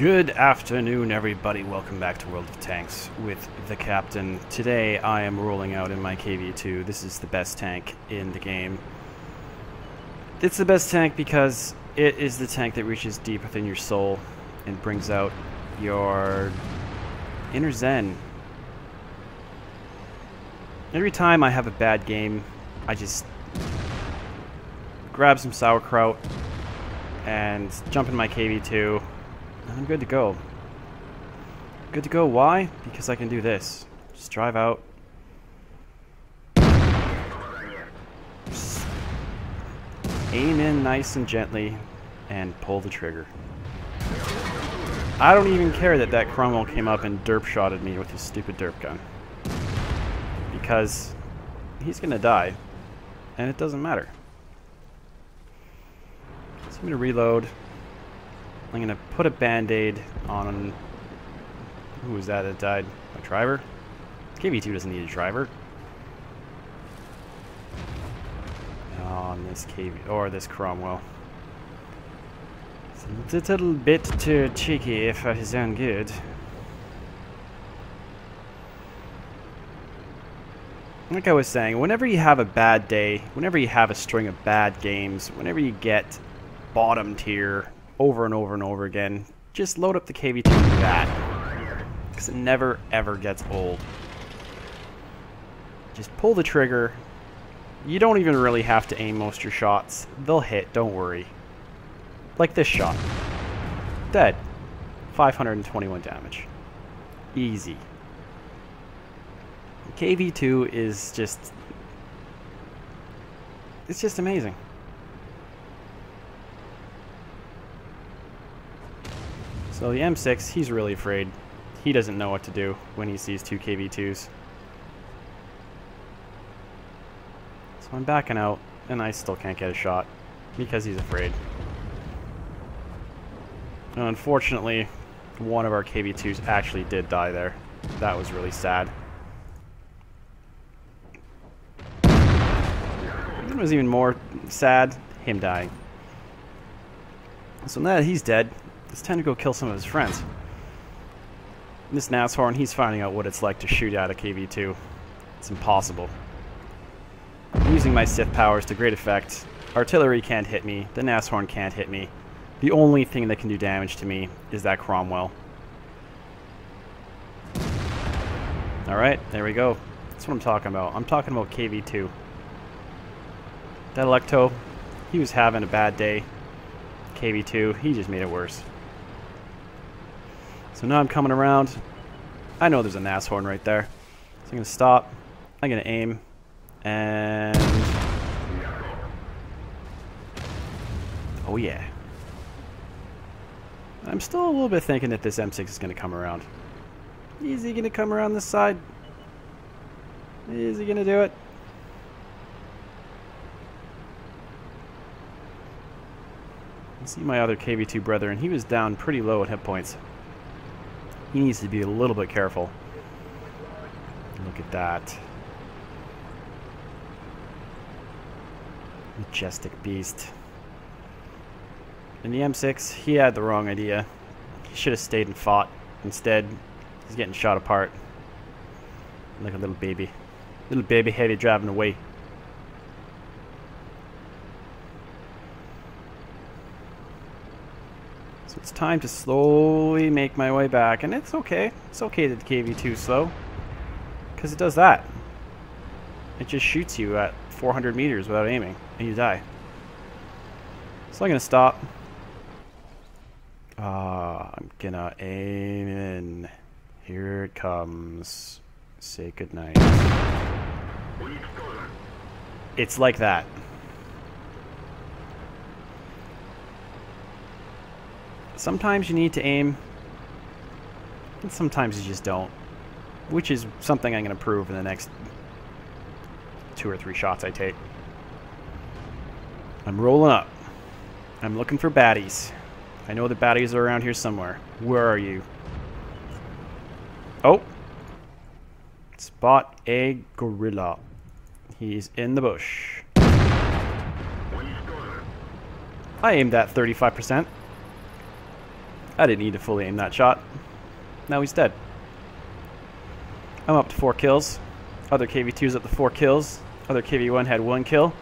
Good afternoon, everybody. Welcome back to World of Tanks with the Captain. Today I am rolling out in my KV-2. This is the best tank in the game. It's the best tank because it is the tank that reaches deep within your soul and brings out your inner zen. Every time I have a bad game, I just grab some sauerkraut and jump in my KV-2. And I'm good to go. Good to go. Why? Because I can do this. Just drive out. Just aim in nice and gently and pull the trigger. I don't even care that that Cromwell came up and derp shotted me with his stupid derp gun. Because he's gonna die. And it doesn't matter. So I'm gonna reload. I'm going to put a band-aid on... Who was that died? My driver? KV-2 doesn't need a driver. On this KV... Or this Cromwell. It's a little bit too cheeky if I sound good. Like I was saying, whenever you have a bad day, whenever you have a string of bad games, whenever you get bottom tier... over and over and over again, just load up the KV-2 and do that, because it never ever gets old. Just pull the trigger. You don't even really have to aim most of your shots. They'll hit, don't worry. Like this shot. Dead. 521 damage. Easy. KV-2 is just... it's just amazing. So the M6, he's really afraid. He doesn't know what to do when he sees two KV-2s. So I'm backing out, and I still can't get a shot because he's afraid. Now, unfortunately, one of our KV-2s actually did die there. That was really sad. It was even more sad, him dying. So now that he's dead, it's time to go kill some of his friends. This Nashorn, he's finding out what it's like to shoot out a KV-2. It's impossible. I'm using my Sith powers to great effect. Artillery can't hit me. The Nashorn can't hit me. The only thing that can do damage to me is that Cromwell. Alright, there we go. That's what I'm talking about. I'm talking about KV-2. That Electo, he was having a bad day. KV-2, he just made it worse. So now I'm coming around. I know there's a Nashorn right there. So I'm going to stop. I'm going to aim. And... oh yeah. I'm still a little bit thinking that this M6 is going to come around. Is he going to come around this side? Is he going to do it? I see my other KV-2 brother, and he was down pretty low at hit points. He needs to be a little bit careful. Look at that. Majestic beast. And the M6, he had the wrong idea. He should have stayed and fought. Instead, he's getting shot apart. Like a little baby. Little baby heavy driving away. So it's time to slowly make my way back, and it's okay. It's okay that the KV-2 is slow, because it does that. It just shoots you at 400 meters without aiming, and you die. So I'm gonna stop. I'm gonna aim in. Here it comes. Say goodnight. It's like that. Sometimes you need to aim, and sometimes you just don't, which is something I'm going to prove in the next 2 or 3 shots I take. I'm rolling up. I'm looking for baddies. I know the baddies are around here somewhere. Where are you? Oh! Spot a gorilla. He's in the bush. I aimed at 35%. I didn't need to fully aim that shot. Now he's dead. I'm up to 4 kills. Other KV-2's up to 4 kills. Other KV-1 had 1 kill.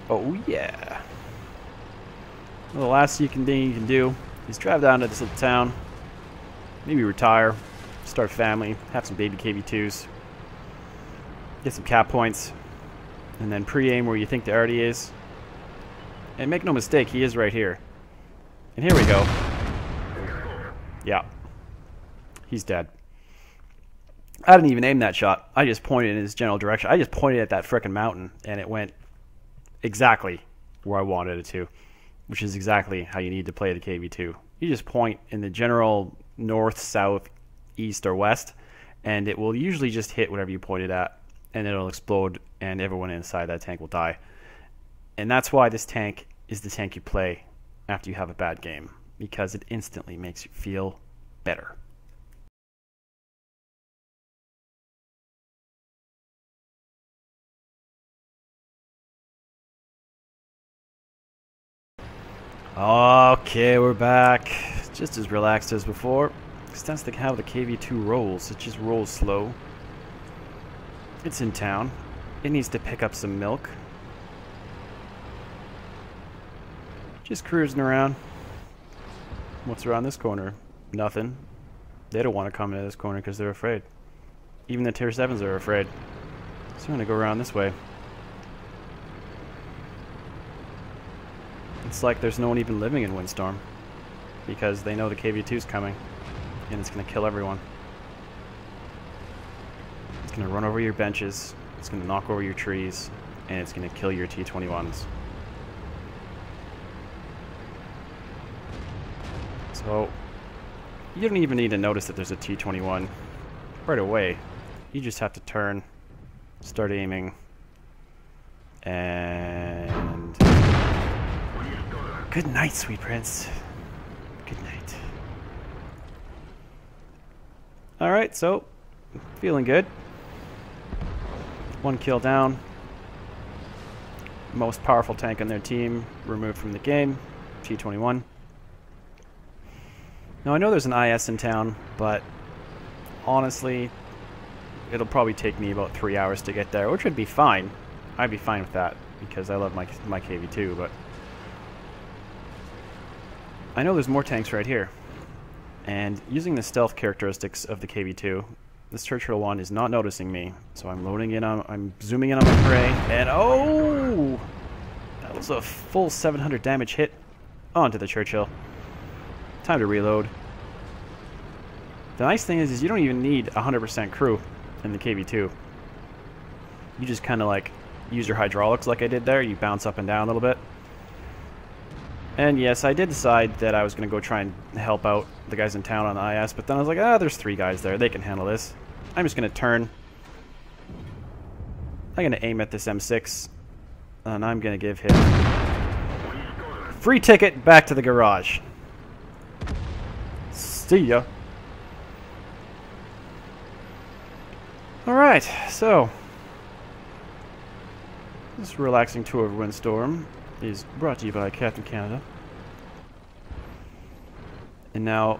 Oh yeah. Well, the last thing you can do is drive down to this little town. Maybe retire. Start a family. Have some baby KV-2s. Get some cap points. And then pre-aim where you think the arty is. And make no mistake, he is right here. And here we go. Yeah. He's dead. I didn't even aim that shot. I just pointed in his general direction. I just pointed at that frickin' mountain, and it went exactly where I wanted it to, which is exactly how you need to play the KV-2. You just point in the general north, south, east, or west, and it will usually just hit whatever you pointed at, and it'll explode, and everyone inside that tank will die. And that's why this tank is the tank you play after you have a bad game, because it instantly makes you feel better. Okay, we're back. Just as relaxed as before. Because that's how the KV-2 rolls. It just rolls slow. It's in town. It needs to pick up some milk. Just cruising around. What's around this corner? Nothing. They don't want to come into this corner because they're afraid. Even the tier 7s are afraid. So I'm going to go around this way. It's like there's no one even living in Windstorm. Because they know the KV-2's coming. And it's going to kill everyone. It's going to run over your benches. It's going to knock over your trees. And it's going to kill your T-21s. So, you don't even need to notice that there's a T-21 right away. You just have to turn, start aiming, and... Good night, sweet prince. Good night. Alright, so, feeling good. 1 kill down. Most powerful tank on their team removed from the game, T-21. Now, I know there's an IS in town, but honestly, it'll probably take me about 3 hours to get there, which would be fine. I'd be fine with that, because I love my KV-2, but... I know there's more tanks right here. And using the stealth characteristics of the KV-2, this Churchill one is not noticing me, so I'm zooming in on my prey, and oh! That was a full 700 damage hit onto the Churchill. Time to reload. The nice thing is you don't even need 100% crew in the KV-2. You just kind of like use your hydraulics like I did there. You bounce up and down a little bit. And yes, I did decide that I was going to go try and help out the guys in town on the IS, but then I was like, there's 3 guys there. They can handle this. I'm just going to turn. I'm going to aim at this M6, and I'm going to give him free ticket back to the garage. See ya. Alright, so this relaxing tour of Windstorm is brought to you by Captain Canada. And now,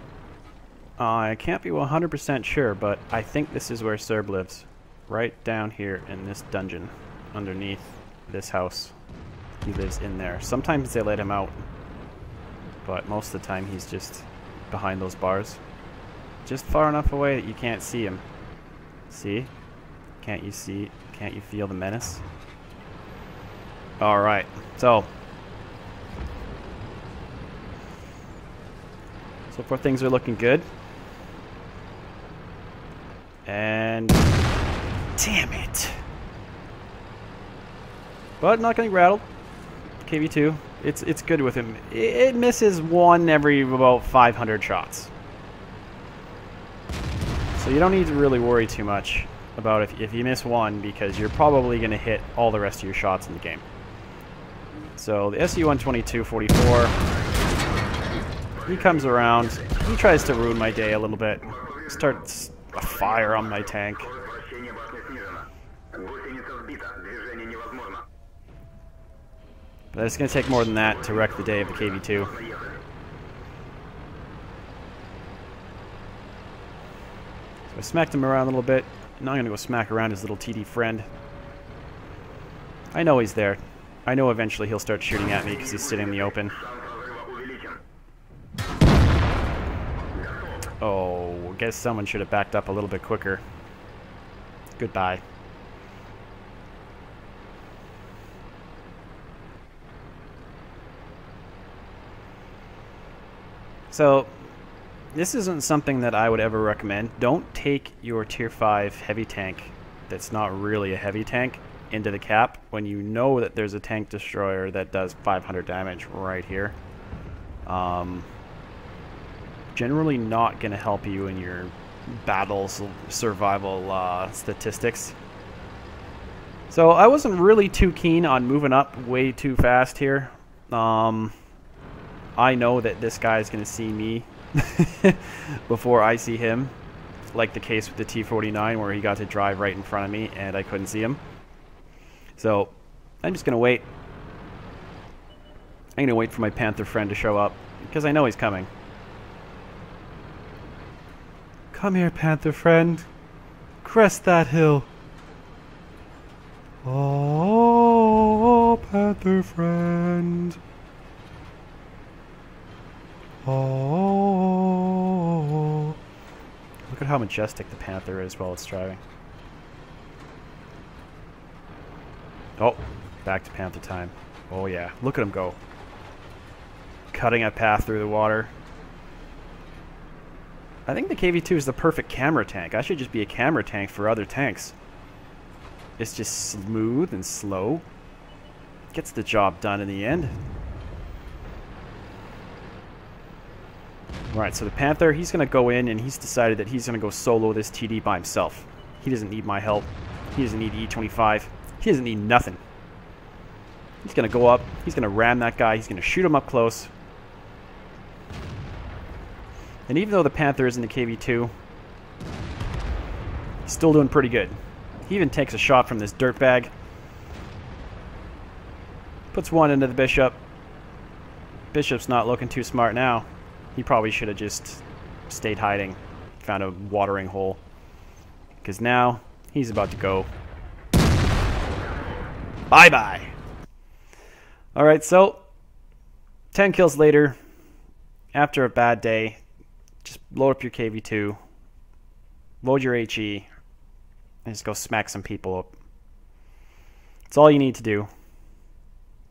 I can't be 100% sure, but I think this is where Serb lives. Right down here in this dungeon, underneath this house. He lives in there. Sometimes they let him out, but most of the time he's just behind those bars. Just far enough away that you can't see him. See? Can't you see? Can't you feel the menace? Alright, so far things are looking good. And damn it. But not getting rattled. KV-2. It's good with him. It misses 1 every about 500 shots. So you don't need to really worry too much about if you miss 1, because you're probably going to hit all the rest of your shots in the game. So the SU-122-44, he comes around. He tries to ruin my day a little bit. Starts a fire on my tank. But it's going to take more than that to wreck the day of the KV-2. So I smacked him around a little bit. Now I'm going to go smack around his little TD friend. I know he's there. I know eventually he'll start shooting at me because he's sitting in the open. Oh, I guess someone should have backed up a little bit quicker. Goodbye. So, this isn't something that I would ever recommend. Don't take your tier 5 heavy tank that's not really a heavy tank into the cap when you know that there's a tank destroyer that does 500 damage right here. Generally not going to help you in your battle survival statistics. So I wasn't really too keen on moving up way too fast here. I know that this guy's going to see me before I see him, like the case with the T-49 where he got to drive right in front of me and I couldn't see him. So I'm just going to wait. I'm going to wait for my Panther friend to show up because I know he's coming. Come here, Panther friend. Crest that hill. Oh, Panther friend. Oh. Look at how majestic the Panther is while it's driving. Oh, back to Panther time. Oh yeah, look at him go. Cutting a path through the water. I think the KV-2 is the perfect camera tank. I should just be a camera tank for other tanks. It's just smooth and slow. Gets the job done in the end. Alright, so the Panther, he's going to go in and he's decided that he's going to go solo this TD by himself. He doesn't need my help. He doesn't need E25. He doesn't need nothing. He's going to go up. He's going to ram that guy. He's going to shoot him up close. And even though the Panther is in the KV-2, he's still doing pretty good. He even takes a shot from this dirtbag. Puts one into the Bishop. Bishop's not looking too smart now. He probably should have just stayed hiding. Found a watering hole. Because now, he's about to go. Bye-bye! Alright, so 10 kills later, after a bad day, just load up your KV-2, load your HE, and just go smack some people up. It's all you need to do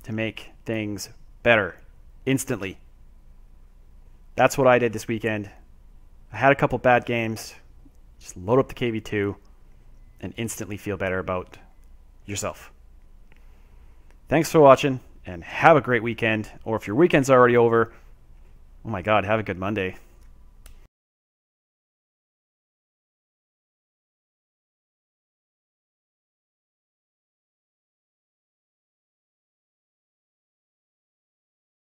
to make things better, instantly. That's what I did this weekend. I had a couple bad games, just load up the KV-2, and instantly feel better about yourself. Thanks for watching, and have a great weekend. Or if your weekend's already over, oh my god, have a good Monday.